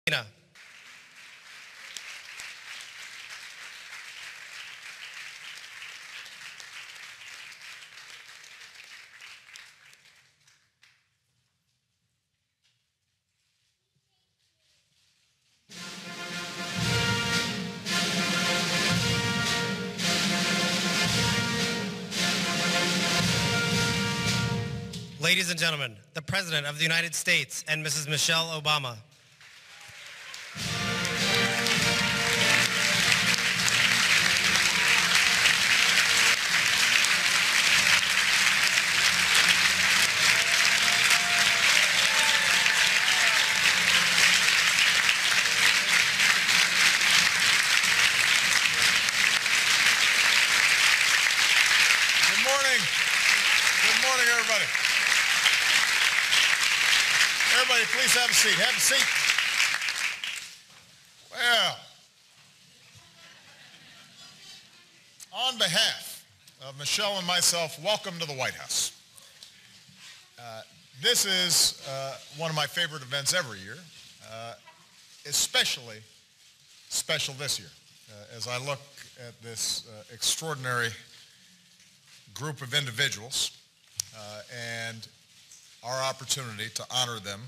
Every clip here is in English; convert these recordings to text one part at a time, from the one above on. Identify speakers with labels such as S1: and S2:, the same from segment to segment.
S1: Tina. Ladies and gentlemen, the President of the United States and Mrs. Michelle Obama.
S2: Good morning. Good morning, everybody. Everybody, please have a seat. Have a seat. Well, on behalf of Michelle and myself, welcome to the White House. This is one of my favorite events every year, especially special this year. As I look at this extraordinary group of individuals and our opportunity to honor them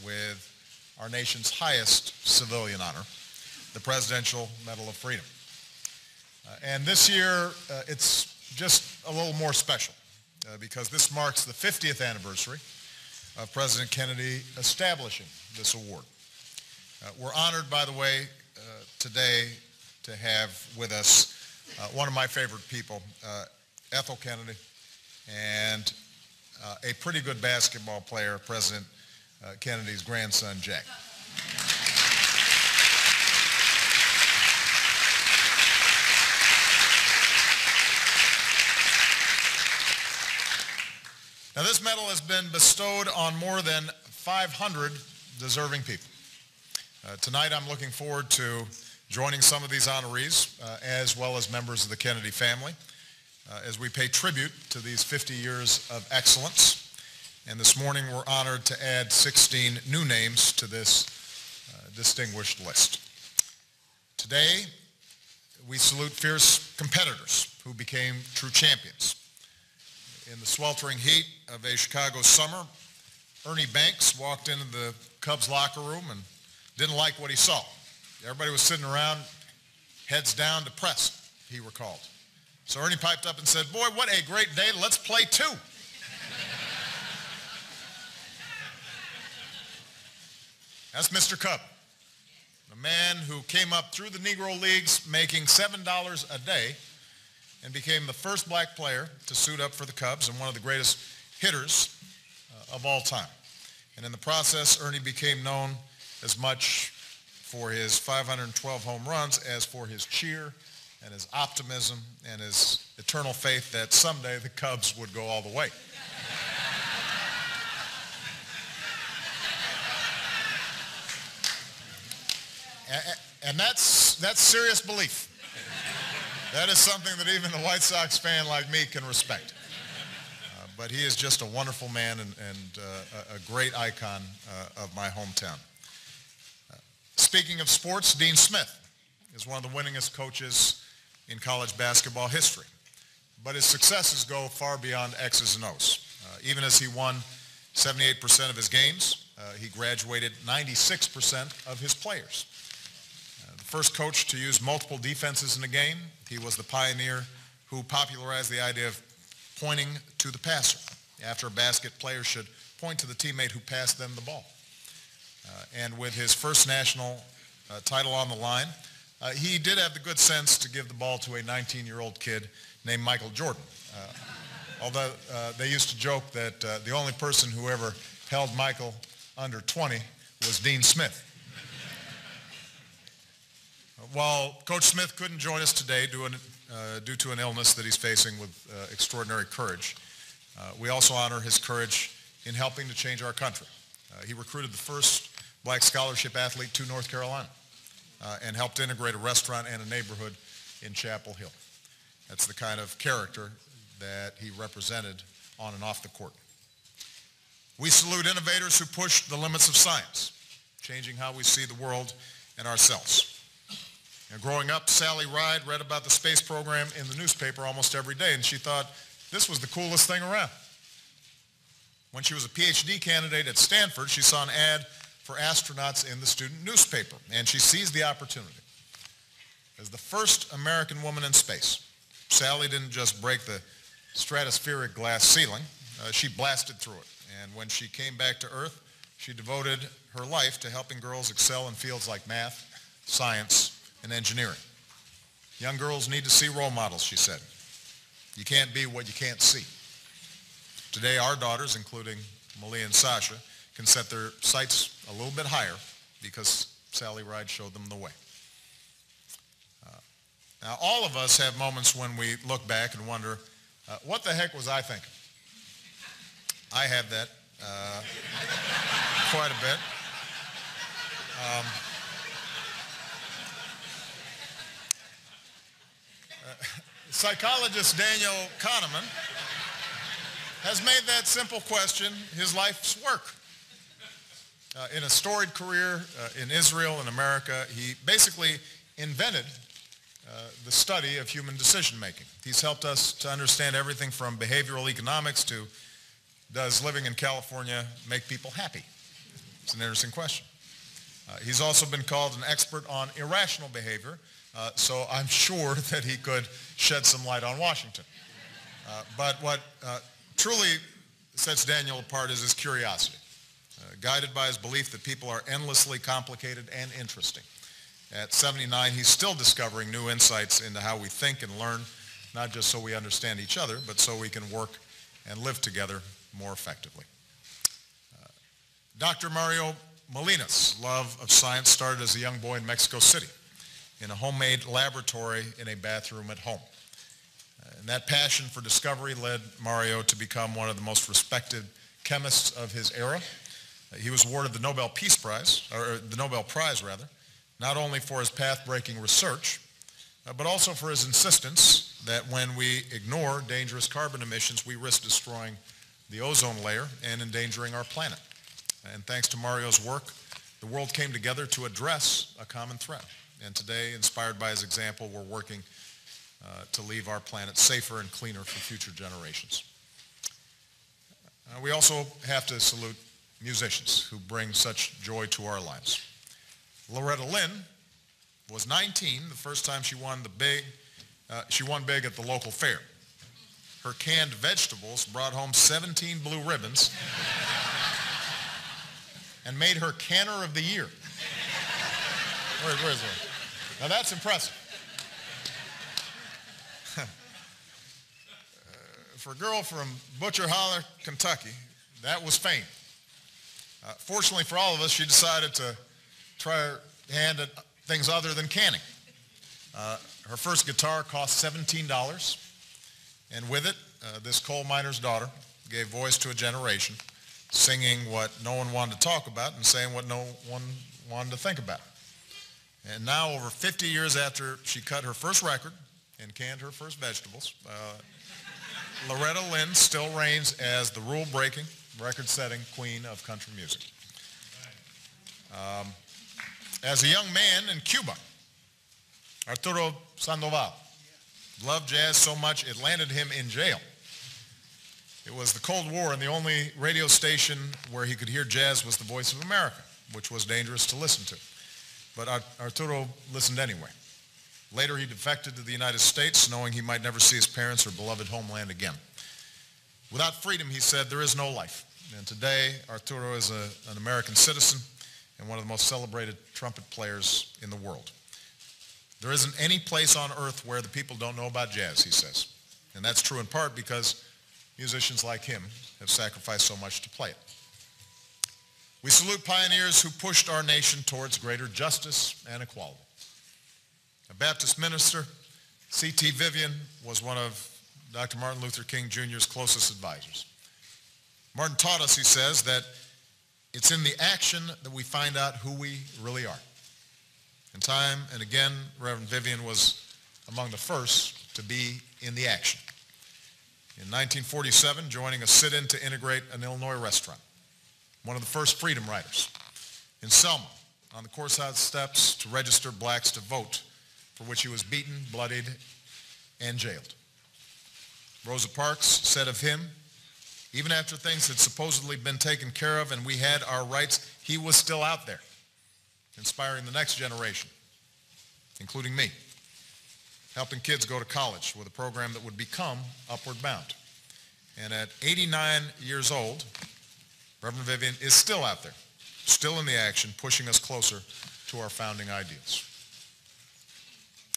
S2: with our nation's highest civilian honor, the Presidential Medal of Freedom. And this year, it's just a little more special because this marks the 50th anniversary of President Kennedy establishing this award. We're honored, by the way, today to have with us one of my favorite people, Ethel Kennedy, and a pretty good basketball player, President Kennedy's grandson, Jack. Now, this medal has been bestowed on more than 500 deserving people. Tonight, I'm looking forward to joining some of these honorees, as well as members of the Kennedy family, as we pay tribute to these 50 years of excellence. And this morning we're honored to add 16 new names to this distinguished list. Today we salute fierce competitors who became true champions. In the sweltering heat of a Chicago summer, Ernie Banks walked into the Cubs locker room and didn't like what he saw. Everybody was sitting around, heads down, depressed, he recalled. So Ernie piped up and said, "Boy, what a great day. Let's play two." That's Mr. Cub, the man who came up through the Negro Leagues making $7 a day and became the first black player to suit up for the Cubs and one of the greatest hitters of all time. And in the process, Ernie became known as much for his 512 home runs as for his cheer and his optimism and his eternal faith that someday the Cubs would go all the way. And that's serious belief. That is something that even a White Sox fan like me can respect. But he is just a wonderful man and a great icon of my hometown. Speaking of sports, Dean Smith is one of the winningest coaches in college basketball history. But his successes go far beyond X's and O's. Even as he won 78% of his games, he graduated 96% of his players. The first coach to use multiple defenses in a game, he was the pioneer who popularized the idea of pointing to the passer. After a basket, players should point to the teammate who passed them the ball. And with his first national title on the line, he did have the good sense to give the ball to a 19-year-old kid named Michael Jordan. Although they used to joke that the only person who ever held Michael under 20 was Dean Smith. While Coach Smith couldn't join us today due to an illness that he's facing with extraordinary courage, we also honor his courage in helping to change our country. He recruited the first black scholarship athlete to North Carolina and helped integrate a restaurant and a neighborhood in Chapel Hill. That's the kind of character that he represented on and off the court. We salute innovators who pushed the limits of science, changing how we see the world and ourselves. Now, growing up, Sally Ride read about the space program in the newspaper almost every day, and she thought this was the coolest thing around. When she was a PhD candidate at Stanford, she saw an ad for astronauts in the student newspaper, and she seized the opportunity. As the first American woman in space, Sally didn't just break the stratospheric glass ceiling, she blasted through it. And when she came back to Earth, she devoted her life to helping girls excel in fields like math, science, and engineering. Young girls need to see role models, she said. You can't be what you can't see. Today, our daughters, including Malia and Sasha, can set their sights a little bit higher because Sally Ride showed them the way. Now, all of us have moments when we look back and wonder, what the heck was I thinking? I have that quite a bit. Psychologist Daniel Kahneman has made that simple question his life's work. In a storied career in Israel and America, he basically invented the study of human decision-making. He's helped us to understand everything from behavioral economics to does living in California make people happy? It's an interesting question. He's also been called an expert on irrational behavior, so I'm sure that he could shed some light on Washington. But what truly sets Daniel apart is his curiosity, guided by his belief that people are endlessly complicated and interesting. At 79, he's still discovering new insights into how we think and learn, not just so we understand each other, but so we can work and live together more effectively. Dr. Mario Molina's love of science started as a young boy in Mexico City in a homemade laboratory in a bathroom at home. And that passion for discovery led Mario to become one of the most respected chemists of his era. He was awarded the Nobel Peace Prize, or the Nobel Prize rather, not only for his path-breaking research, but also for his insistence that when we ignore dangerous carbon emissions, we risk destroying the ozone layer and endangering our planet. And thanks to Mario's work, the world came together to address a common threat. And today, inspired by his example, we're working to leave our planet safer and cleaner for future generations. We also have to salute musicians who bring such joy to our lives. Loretta Lynn was 19 the first time she won big at the local fair. Her canned vegetables brought home 17 blue ribbons and made her Canner of the Year. Where is it? Now that's impressive. For a girl from Butcher Holler, Kentucky, that was fame. Fortunately for all of us, she decided to try her hand at things other than canning. Her first guitar cost $17, and with it, this coal miner's daughter gave voice to a generation, singing what no one wanted to talk about and saying what no one wanted to think about. And now, over 50 years after she cut her first record and canned her first vegetables, Loretta Lynn still reigns as the rule-breaking, record-setting queen of country music. As a young man in Cuba, Arturo Sandoval loved jazz so much it landed him in jail. It was the Cold War, and the only radio station where he could hear jazz was the Voice of America, which was dangerous to listen to. But Arturo listened anyway. Later, he defected to the United States, knowing he might never see his parents or beloved homeland again. Without freedom, he said, there is no life. And today, Arturo is an American citizen and one of the most celebrated trumpet players in the world. There isn't any place on earth where the people don't know about jazz, he says. And that's true in part because musicians like him have sacrificed so much to play it. We salute pioneers who pushed our nation towards greater justice and equality. A Baptist minister, C.T. Vivian, was one of Dr. Martin Luther King Jr.'s closest advisors. Martin taught us, he says, that it's in the action that we find out who we really are. And time and again, Reverend Vivian was among the first to be in the action. In 1947, joining a sit-in to integrate an Illinois restaurant. One of the first freedom riders. In Selma, on the courthouse steps to register blacks to vote, for which he was beaten, bloodied, and jailed. Rosa Parks said of him, even after things had supposedly been taken care of and we had our rights, he was still out there, inspiring the next generation, including me, helping kids go to college with a program that would become Upward Bound. And at 89 years old, Reverend Vivian is still out there, still in the action, pushing us closer to our founding ideals.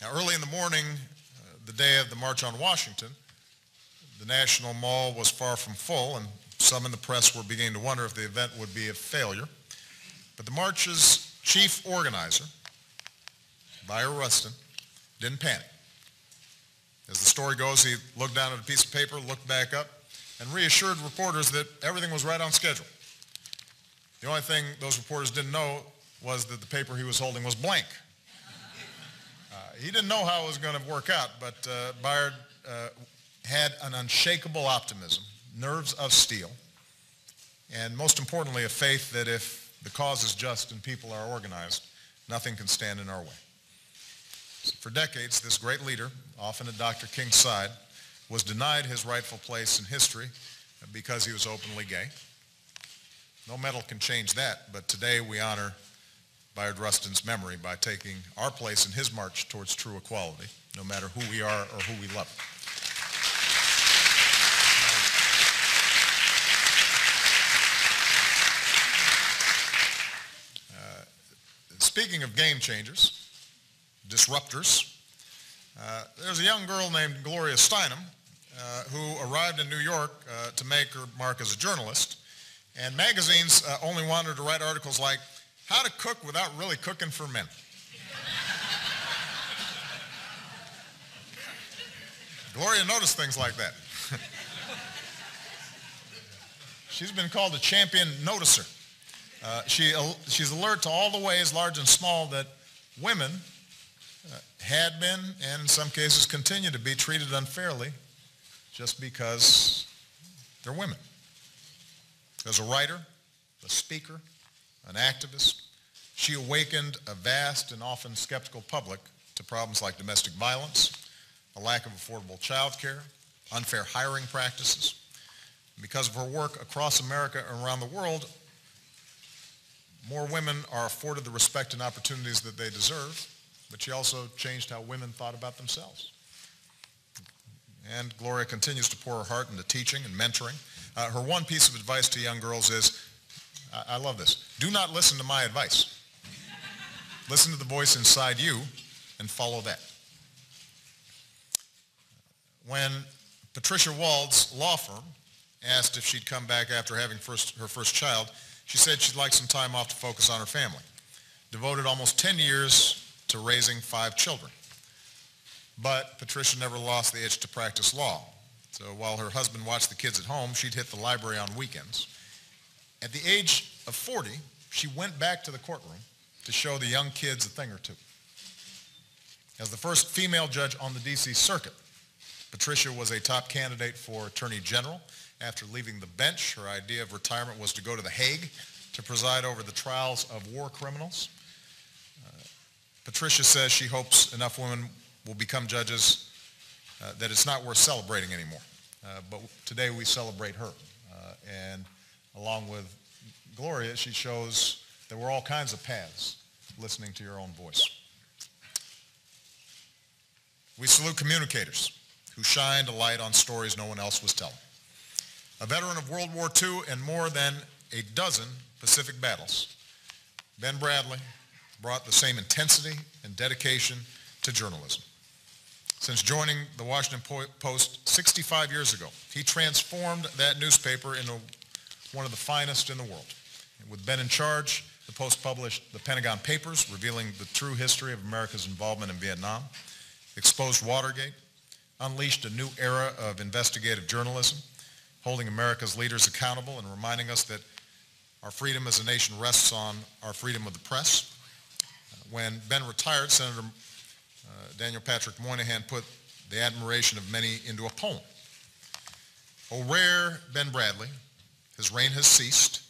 S2: Now, early in the morning, the day of the March on Washington, the National Mall was far from full, and some in the press were beginning to wonder if the event would be a failure. But the march's chief organizer, Bayard Rustin, didn't panic. As the story goes, he looked down at a piece of paper, looked back up, and reassured reporters that everything was right on schedule. The only thing those reporters didn't know was that the paper he was holding was blank. He didn't know how it was going to work out, but Bayard had an unshakable optimism, nerves of steel, and most importantly, a faith that if the cause is just and people are organized, nothing can stand in our way. So for decades, this great leader, often at Dr. King's side, was denied his rightful place in history because he was openly gay. No medal can change that, but today we honor Bayard Rustin's memory by taking our place in his march towards true equality, no matter who we are or who we love. Speaking of game changers, disruptors, there's a young girl named Gloria Steinem who arrived in New York to make her mark as a journalist, and magazines only wanted her to write articles like, "How to Cook Without Really Cooking for Men." Gloria noticed things like that. She's been called a champion noticer. She's alert to all the ways, large and small, that women had been, and in some cases continue to be, treated unfairly just because they're women. As a writer, a speaker, an activist, she awakened a vast and often skeptical public to problems like domestic violence, a lack of affordable child care, unfair hiring practices. And because of her work across America and around the world, more women are afforded the respect and opportunities that they deserve, but she also changed how women thought about themselves. And Gloria continues to pour her heart into teaching and mentoring. Her one piece of advice to young girls is, I love this, do not listen to my advice. Listen to the voice inside you and follow that. When Patricia Wald's law firm asked if she'd come back after having her first child, she said she'd like some time off to focus on her family. Devoted almost 10 years to raising 5 children. But Patricia never lost the itch to practice law. So while her husband watched the kids at home, she'd hit the library on weekends. At the age of 40, she went back to the courtroom to show the young kids a thing or two. As the first female judge on the D.C. Circuit, Patricia was a top candidate for Attorney General. After leaving the bench, her idea of retirement was to go to The Hague to preside over the trials of war criminals. Patricia says she hopes enough women will become judges that it's not worth celebrating anymore. But today we celebrate her. And along with Gloria, she shows there were all kinds of paths listening to your own voice. We salute communicators who shined a light on stories no one else was telling. A veteran of World War II and more than a dozen Pacific battles, Ben Bradley brought the same intensity and dedication to journalism. Since joining the Washington Post 65 years ago, he transformed that newspaper into one of the finest in the world. And with Ben in charge, the Post published the Pentagon Papers, revealing the true history of America's involvement in Vietnam, exposed Watergate, unleashed a new era of investigative journalism, holding America's leaders accountable and reminding us that our freedom as a nation rests on our freedom of the press. When Ben retired, Senator Daniel Patrick Moynihan put the admiration of many into a poem. O rare Ben Bradley, his reign has ceased,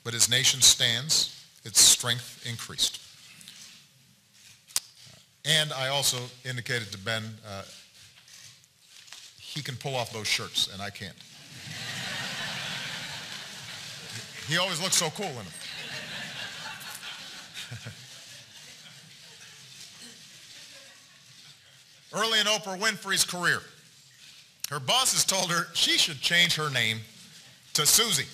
S2: but his nation stands, its strength increased. And I also indicated to Ben, he can pull off those shirts, and I can't. He always looks so cool in them. Early in Oprah Winfrey's career, her bosses told her she should change her name to Susie.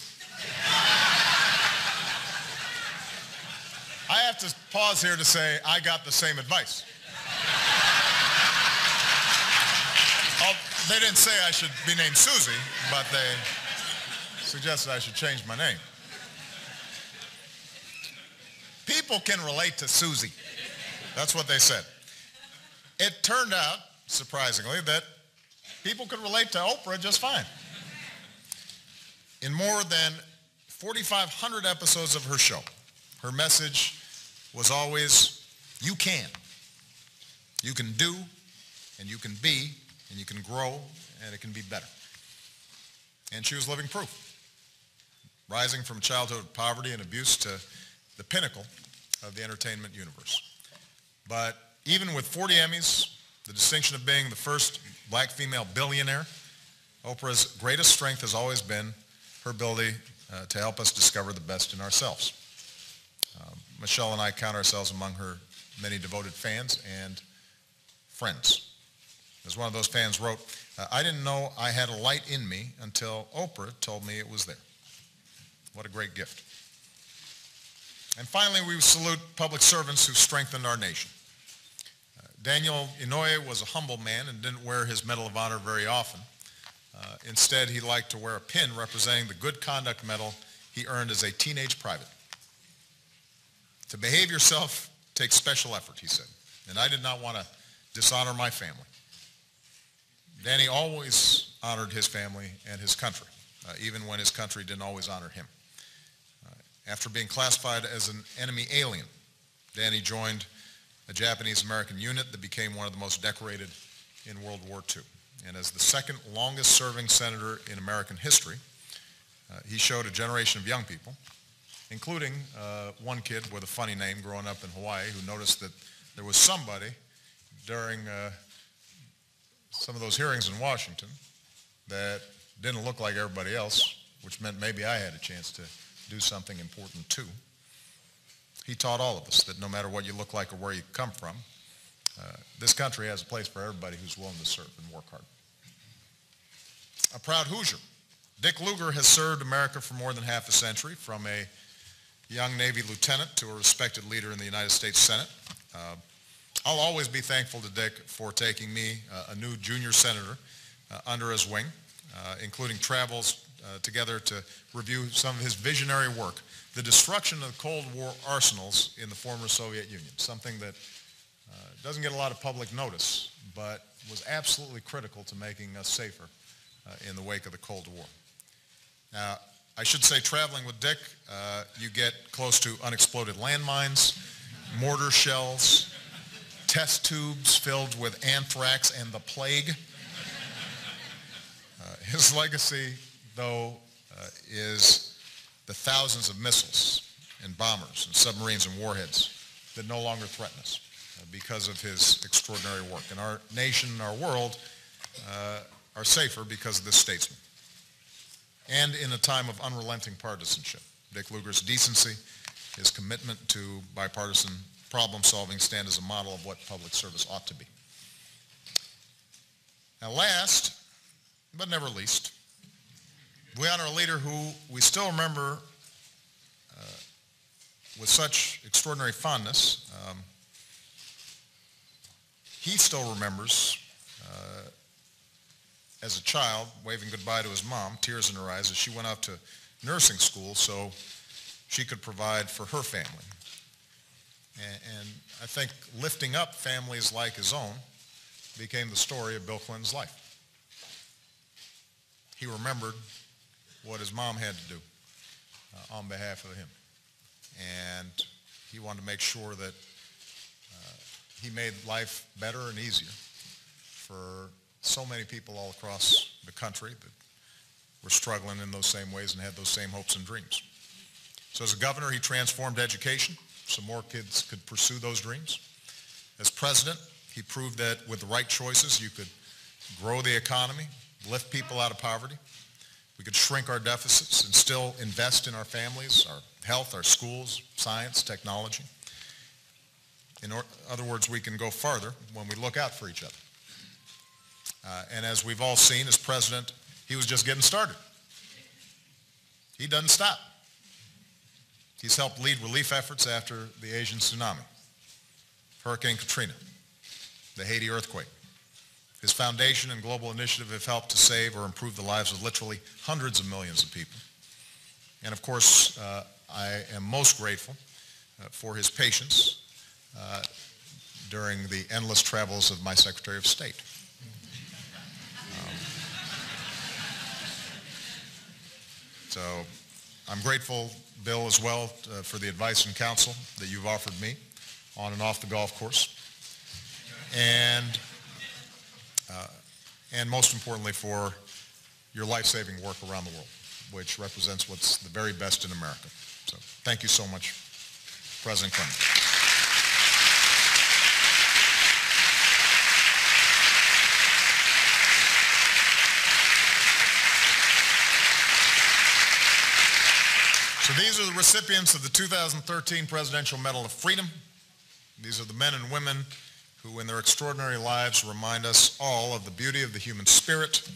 S2: I have to pause here to say I got the same advice. They didn't say I should be named Susie, but they suggested I should change my name. People can relate to Susie. That's what they said. It turned out, surprisingly, that people could relate to Oprah just fine. In more than 4,500 episodes of her show, her message was always, you can. You can do, and you can be, and you can grow, and it can be better. And she was living proof, rising from childhood poverty and abuse to the pinnacle of the entertainment universe. But even with 40 Emmys, the distinction of being the first black female billionaire, Oprah's greatest strength has always been her ability to help us discover the best in ourselves. Michelle and I count ourselves among her many devoted fans and friends. As one of those fans wrote, I didn't know I had a light in me until Oprah told me it was there. What a great gift. And finally, we salute public servants who strengthened our nation. Daniel Inouye was a humble man and didn't wear his Medal of Honor very often. Instead, he liked to wear a pin representing the Good Conduct Medal he earned as a teenage private. To behave yourself takes special effort, he said, and I did not want to dishonor my family. Danny always honored his family and his country, even when his country didn't always honor him. After being classified as an enemy alien, Danny joined a Japanese-American unit that became one of the most decorated in World War II. And as the second longest serving senator in American history, he showed a generation of young people, including one kid with a funny name growing up in Hawaii who noticed that there was somebody during some of those hearings in Washington that didn't look like everybody else, which meant maybe I had a chance to do something important too. He taught all of us that no matter what you look like or where you come from, this country has a place for everybody who's willing to serve and work hard. A proud Hoosier, Dick Lugar has served America for more than half a century, from a young Navy lieutenant to a respected leader in the United States Senate. I'll always be thankful to Dick for taking me, a new junior senator, under his wing, including travels together to review some of his visionary work, the destruction of the Cold War arsenals in the former Soviet Union, something that doesn't get a lot of public notice, but was absolutely critical to making us safer in the wake of the Cold War. Now, I should say, traveling with Dick, you get close to unexploded landmines, mortar shells, test tubes filled with anthrax and the plague. His legacy, though, is the thousands of missiles and bombers and submarines and warheads that no longer threaten us because of his extraordinary work. And our nation and our world are safer because of this statesman. And in a time of unrelenting partisanship, Dick Lugar's decency, his commitment to bipartisan problem-solving stand as a model of what public service ought to be. Now last, but never least, we honor a leader who we still remember with such extraordinary fondness. He still remembers as a child waving goodbye to his mom, tears in her eyes, as she went off to nursing school so she could provide for her family. And I think lifting up families like his own became the story of Bill Clinton's life. He remembered what his mom had to do on behalf of him. And he wanted to make sure that he made life better and easier for so many people all across the country that were struggling in those same ways and had those same hopes and dreams. So as a governor, he transformed education so more kids could pursue those dreams. As president, he proved that with the right choices, you could grow the economy, lift people out of poverty. We could shrink our deficits and still invest in our families, our health, our schools, science, technology. In other words, we can go farther when we look out for each other. And as we've all seen, as president, he was just getting started. He doesn't stop. He's helped lead relief efforts after the Asian tsunami, Hurricane Katrina, the Haiti earthquake. His foundation and global initiative have helped to save or improve the lives of literally hundreds of millions of people. And of course, I am most grateful for his patience during the endless travels of my Secretary of State. So I'm grateful, Bill, as well, for the advice and counsel that you've offered me on and off the golf course. And most importantly, for your life-saving work around the world, which represents what's the very best in America. So thank you so much, President Clinton. So these are the recipients of the 2013 Presidential Medal of Freedom. These are the men and women who in their extraordinary lives remind us all of the beauty of the human spirit,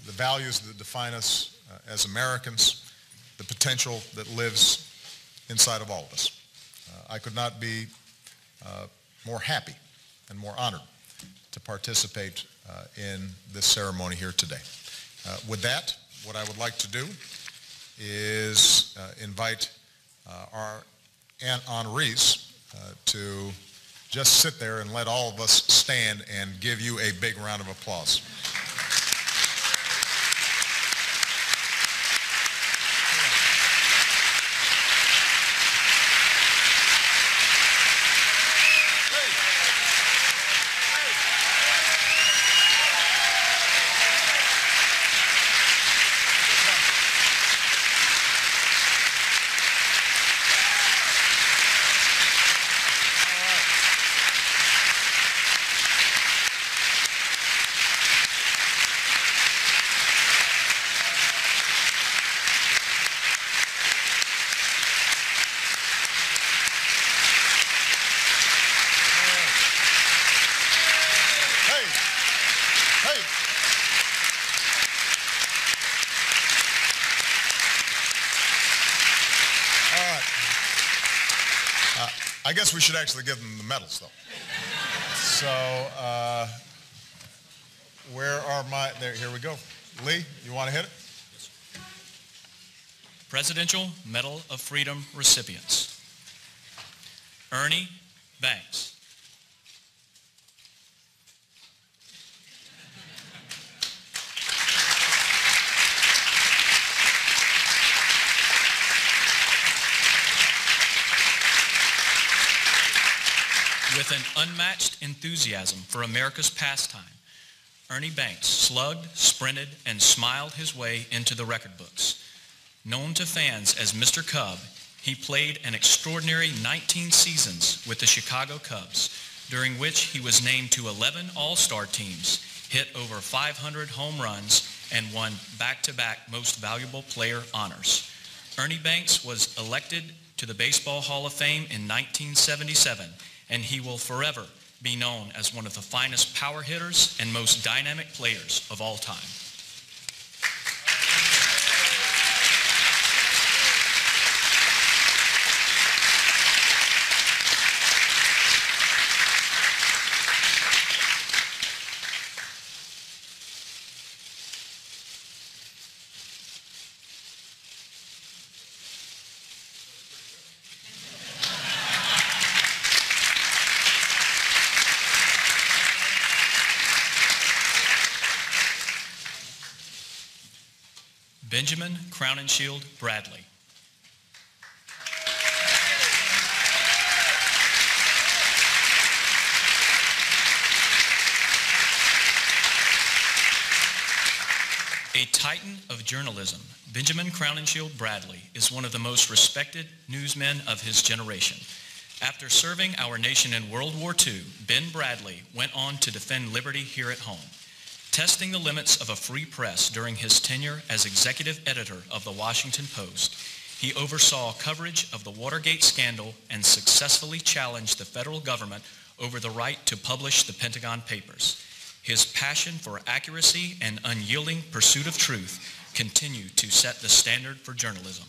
S2: the values that define us as Americans, the potential that lives inside of all of us. I could not be more happy and more honored to participate in this ceremony here today. With that, what I would like to do is invite our honorees to just sit there and let all of us stand and give you a big round of applause. I guess we should actually give them the medals, though. So, where are my, there, here we go. Lee, you want to hit it?
S3: Presidential Medal of Freedom recipients. Ernie Banks. With an unmatched enthusiasm for America's pastime, Ernie Banks slugged, sprinted, and smiled his way into the record books. Known to fans as Mr. Cub, he played an extraordinary 19 seasons with the Chicago Cubs, during which he was named to 11 All-Star teams, hit over 500 home runs, and won back-to-back Most Valuable Player honors. Ernie Banks was elected to the Baseball Hall of Fame in 1977, and he will forever be known as one of the finest power hitters and most dynamic players of all time. Benjamin Crowninshield Bradley. A titan of journalism, Benjamin Crowninshield Bradley is one of the most respected newsmen of his generation. After serving our nation in World War II, Ben Bradley went on to defend liberty here at home. Testing the limits of a free press during his tenure as executive editor of the Washington Post, he oversaw coverage of the Watergate scandal and successfully challenged the federal government over the right to publish the Pentagon Papers. His passion for accuracy and unyielding pursuit of truth continue to set the standard for journalism.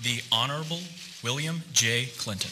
S3: The Honorable William J. Clinton.